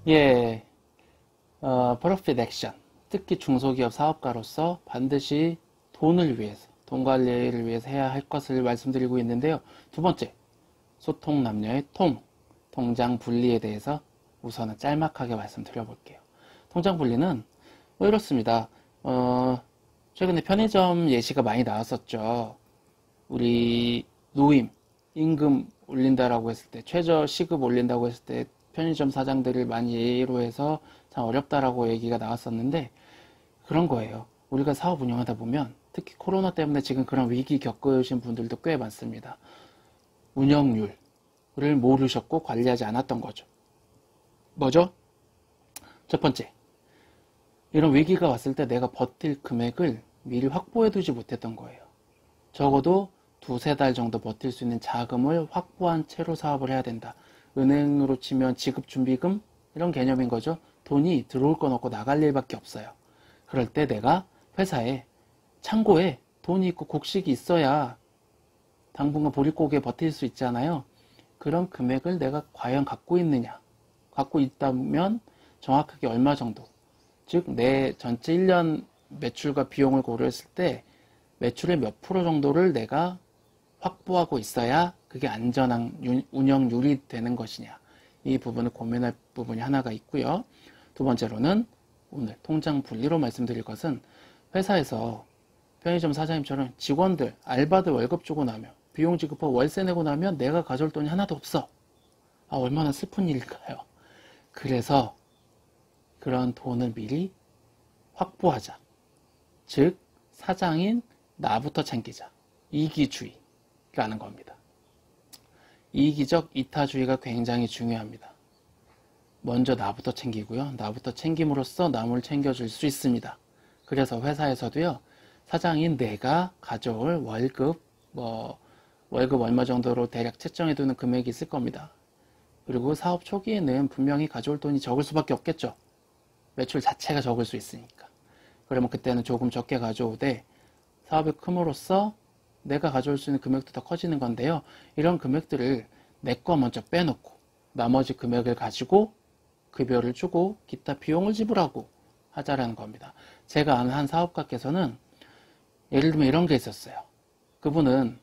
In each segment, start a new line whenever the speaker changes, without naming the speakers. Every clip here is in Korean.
예, 프로핏 액션. 특히 중소기업 사업가로서 반드시 돈을 위해서, 돈 관리를 위해서 해야 할 것을 말씀드리고 있는데요. 두 번째, 소통 남녀의 통장 분리에 대해서 우선은 짤막하게 말씀드려 볼게요. 통장 분리는 뭐 이렇습니다. 최근에 편의점 예시가 많이 나왔었죠. 우리 노임, 임금 올린다라고 했을 때, 최저 시급 올린다고 했을 때 편의점 사장들을 많이 예로 해서 참 어렵다라고 얘기가 나왔었는데 그런 거예요. 우리가 사업 운영하다 보면 특히 코로나 때문에 지금 그런 위기 겪으신 분들도 꽤 많습니다. 운영률을 모르셨고 관리하지 않았던 거죠. 뭐죠? 첫 번째, 이런 위기가 왔을 때 내가 버틸 금액을 미리 확보해두지 못했던 거예요. 적어도 두세 달 정도 버틸 수 있는 자금을 확보한 채로 사업을 해야 된다. 은행으로 치면 지급준비금 이런 개념인 거죠. 돈이 들어올 건 없고 나갈 일밖에 없어요. 그럴 때 내가 회사에 창고에 돈이 있고 곡식이 있어야 당분간 보릿고기에 버틸 수 있잖아요. 그런 금액을 내가 과연 갖고 있느냐, 갖고 있다면 정확하게 얼마 정도, 즉 내 전체 1년 매출과 비용을 고려했을 때 매출의 몇 프로 정도를 내가 확보하고 있어야 그게 안전한 운영률이 되는 것이냐, 이 부분을 고민할 부분이 하나가 있고요. 두 번째로는 오늘 통장 분리로 말씀드릴 것은 회사에서 편의점 사장님처럼 직원들, 알바들 월급 주고 나면, 비용 지급하고 월세 내고 나면 내가 가져올 돈이 하나도 없어. 아, 얼마나 슬픈 일일까요? 그래서 그런 돈을 미리 확보하자. 즉 사장인 나부터 챙기자. 이기주의라는 겁니다. 이기적 이타주의가 굉장히 중요합니다. 먼저 나부터 챙기고요. 나부터 챙김으로써 남을 챙겨줄 수 있습니다. 그래서 회사에서도요, 사장인 내가 가져올 월급, 월급 얼마 정도로 대략 책정해두는 금액이 있을 겁니다. 그리고 사업 초기에는 분명히 가져올 돈이 적을 수밖에 없겠죠. 매출 자체가 적을 수 있으니까. 그러면 그때는 조금 적게 가져오되 사업이 크므로써 내가 가져올 수 있는 금액도 더 커지는 건데요. 이런 금액들을 내 거 먼저 빼놓고 나머지 금액을 가지고 급여를 주고 기타 비용을 지불하고 하자라는 겁니다. 제가 아는 한 사업가께서는 예를 들면 이런 게 있었어요. 그분은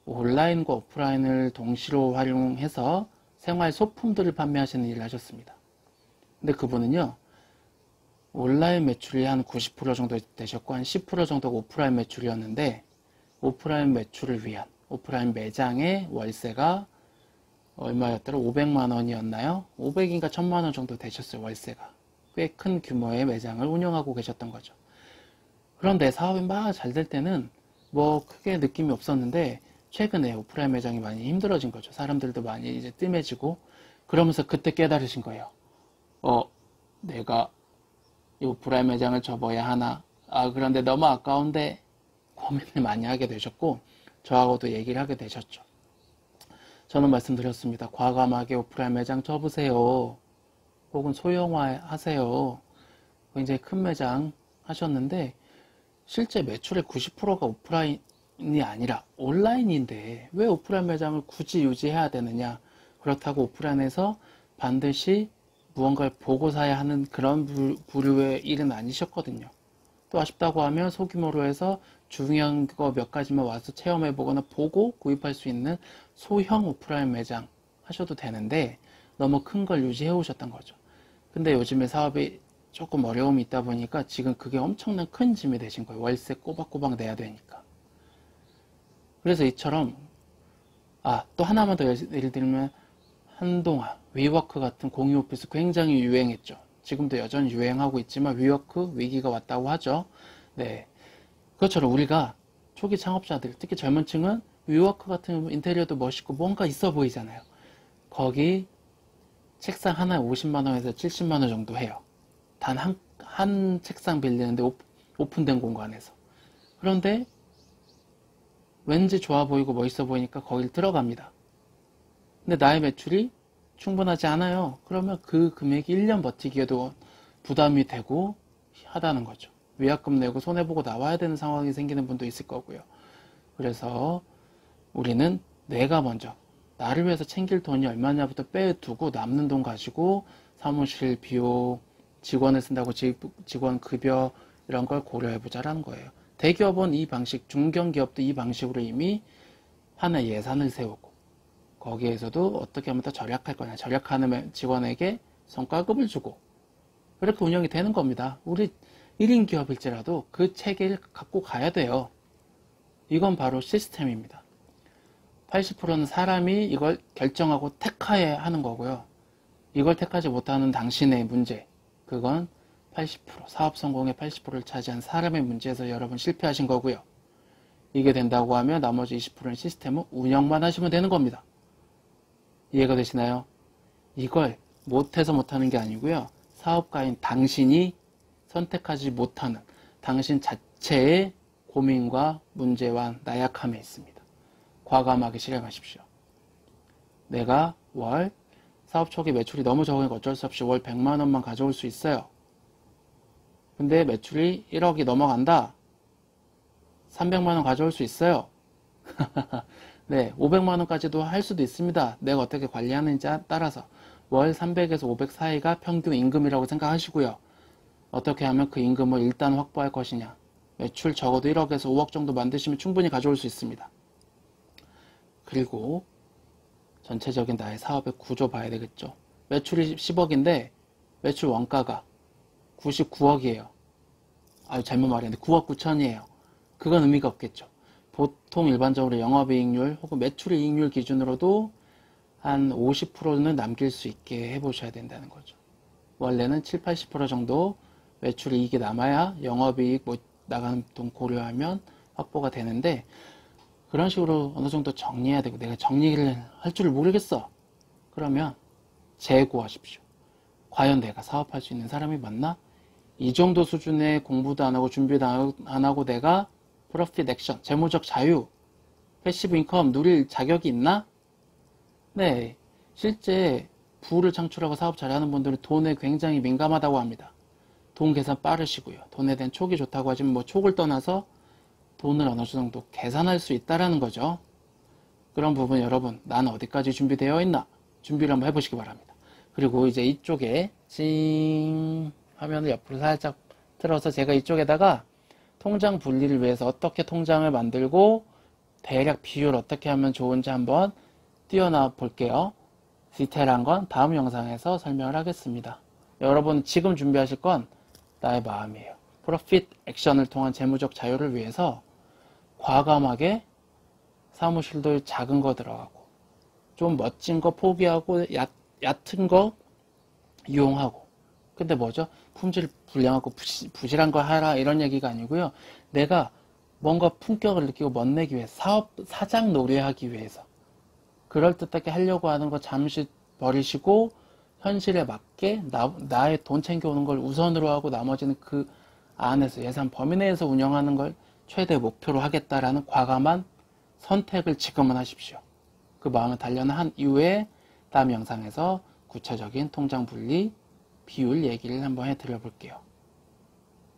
온라인과 오프라인을 동시로 활용해서 생활 소품들을 판매하시는 일을 하셨습니다. 근데 그분은요, 온라인 매출이 한 90% 정도 되셨고 한 10% 정도가 오프라인 매출이었는데 오프라인 매출을 위한 오프라인 매장의 월세가 얼마였더라? 500만 원이었나요? 500인가 1000만 원 정도 되셨어요, 월세가. 꽤 큰 규모의 매장을 운영하고 계셨던 거죠. 그런데 사업이 막 잘 될 때는 뭐 크게 느낌이 없었는데 최근에 오프라인 매장이 많이 힘들어진 거죠. 사람들도 많이 이제 뜸해지고 그러면서 그때 깨달으신 거예요. 내가 이 오프라인 매장을 접어야 하나? 아, 그런데 너무 아까운데 고민을 많이 하게 되셨고 저하고도 얘기를 하게 되셨죠. 저는 말씀드렸습니다. 과감하게 오프라인 매장 접으세요. 혹은 소형화 하세요. 굉장히 큰 매장 하셨는데 실제 매출의 90%가 오프라인이 아니라 온라인인데 왜 오프라인 매장을 굳이 유지해야 되느냐. 그렇다고 오프라인에서 반드시 무언가를 보고 사야 하는 그런 부류의 일은 아니셨거든요. 또 아쉽다고 하면 소규모로 해서 중요한 거 몇 가지만 와서 체험해 보거나 보고 구입할 수 있는 소형 오프라인 매장 하셔도 되는데 너무 큰 걸 유지해 오셨던 거죠. 근데 요즘에 사업이 조금 어려움이 있다 보니까 지금 그게 엄청난 큰 짐이 되신 거예요. 월세 꼬박꼬박 내야 되니까. 그래서 이처럼 또 하나만 더 예를 들면 한동안 위워크 같은 공유 오피스 굉장히 유행했죠. 지금도 여전히 유행하고 있지만 위워크 위기가 왔다고 하죠. 네, 그것처럼 우리가 초기 창업자들, 특히 젊은 층은 위워크 같은 인테리어도 멋있고 뭔가 있어 보이잖아요. 거기 책상 하나에 50만 원에서 70만 원 정도 해요. 단 한 책상 빌리는데 오픈된 공간에서. 그런데 왠지 좋아 보이고 멋있어 보이니까 거길 들어갑니다. 근데 나의 매출이 충분하지 않아요. 그러면 그 금액이 1년 버티기에도 부담이 되고 하다는 거죠. 위약금 내고 손해보고 나와야 되는 상황이 생기는 분도 있을 거고요. 그래서 우리는 내가 먼저 나를 위해서 챙길 돈이 얼마냐부터 빼두고 남는 돈 가지고 사무실 비용, 직원을 쓴다고 직원 급여 이런 걸 고려해보자라는 거예요. 대기업은 이 방식, 중견기업도 이 방식으로 이미 하나의 예산을 세우고 거기에서도 어떻게 하면 더 절약할 거냐, 절약하는 직원에게 성과급을 주고 그렇게 운영이 되는 겁니다. 우리 1인 기업일지라도 그 체계를 갖고 가야 돼요. 이건 바로 시스템입니다. 80%는 사람이 이걸 결정하고 택해야 하는 거고요. 이걸 택하지 못하는 당신의 문제, 그건 80%, 사업 성공의 80%를 차지한 사람의 문제에서 여러분 실패하신 거고요. 이게 된다고 하면 나머지 20%는 시스템은 운영만 하시면 되는 겁니다. 이해가 되시나요? 이걸 못해서 못하는 게 아니고요. 사업가인 당신이 선택하지 못하는 당신 자체의 고민과 문제와 나약함에 있습니다. 과감하게 실행하십시오. 내가 월 사업 초기 매출이 너무 적으니까 어쩔 수 없이 월 100만 원만 가져올 수 있어요. 근데 매출이 1억이 넘어간다. 300만 원 가져올 수 있어요. 네, 500만 원까지도 할 수도 있습니다. 내가 어떻게 관리하는지에 따라서 월 300에서 500 사이가 평균 임금이라고 생각하시고요. 어떻게 하면 그 임금을 일단 확보할 것이냐. 매출 적어도 1억에서 5억 정도 만드시면 충분히 가져올 수 있습니다. 그리고 전체적인 나의 사업의 구조 봐야 되겠죠. 매출이 10억인데 매출 원가가 99억이에요. 잘못 말했는데 9억 9천이에요. 그건 의미가 없겠죠. 보통 일반적으로 영업이익률 혹은 매출이익률 기준으로도 한 50%는 남길 수 있게 해보셔야 된다는 거죠. 원래는 7, 80% 정도 매출이익이 남아야 영업이익 나가는 돈 고려하면 확보가 되는데 그런 식으로 어느 정도 정리해야 되고 내가 정리를 할 줄을 모르겠어. 그러면 재고하십시오. 과연 내가 사업할 수 있는 사람이 맞나? 이 정도 수준의 공부도 안 하고 준비도 안 하고 내가 프로핏 액션, 재무적 자유, 패시브 인컴 누릴 자격이 있나? 네, 실제 부를 창출하고 사업 잘하는 분들은 돈에 굉장히 민감하다고 합니다. 돈 계산 빠르시고요. 돈에 대한 촉이 좋다고 하지만 뭐 촉을 떠나서 돈을 어느 정도 계산할 수 있다라는 거죠. 그런 부분 여러분, 나는 어디까지 준비되어 있나? 준비를 한번 해보시기 바랍니다. 그리고 이제 이쪽에 찡 화면을 옆으로 살짝 틀어서 제가 이쪽에다가 통장 분리를 위해서 어떻게 통장을 만들고 대략 비율 어떻게 하면 좋은지 한번 띄워놔 볼게요. 디테일한 건 다음 영상에서 설명을 하겠습니다. 여러분 지금 준비하실 건 나의 마음이에요. 프로핏 액션을 통한 재무적 자유를 위해서 과감하게 사무실도 작은 거 들어가고 좀 멋진 거 포기하고 얕은 거 이용하고 근데 뭐죠? 품질 불량하고 부실한 거 하라 이런 얘기가 아니고요. 내가 뭔가 품격을 느끼고 멋내기 위해서 사장 노래하기 위해서 그럴듯하게 하려고 하는 거 잠시 버리시고 현실에 맞게 나의 돈 챙겨오는 걸 우선으로 하고 나머지는 그 안에서 예산 범위 내에서 운영하는 걸 최대 목표로 하겠다라는 과감한 선택을 지금은 하십시오. 그 마음을 단련한 이후에 다음 영상에서 구체적인 통장 분리 비율 얘기를 한번 해드려 볼게요.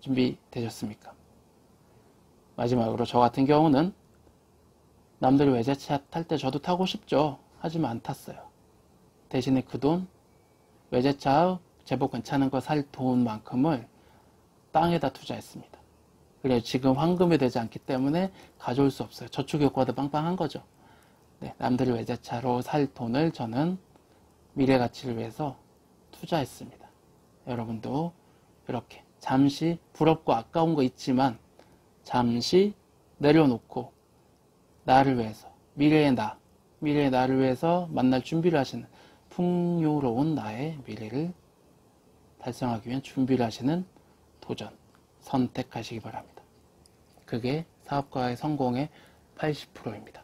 준비되셨습니까? 마지막으로 저 같은 경우는 남들이 외제차 탈 때 저도 타고 싶죠. 하지만 안 탔어요. 대신에 그 돈 외제차 제법 괜찮은 거 살 돈만큼을 땅에다 투자했습니다. 그래서 지금 환금이 되지 않기 때문에 가져올 수 없어요. 저축 효과도 빵빵한 거죠. 네, 남들이 외제차로 살 돈을 저는 미래 가치를 위해서 투자했습니다. 여러분도 이렇게 잠시 부럽고 아까운 거 있지만 잠시 내려놓고 나를 위해서 미래의 나를 위해서 만날 준비를 하시는 풍요로운 나의 미래를 달성하기 위한 준비를 하시는 도전 선택하시기 바랍니다. 그게 사업가의 성공의 80%입니다.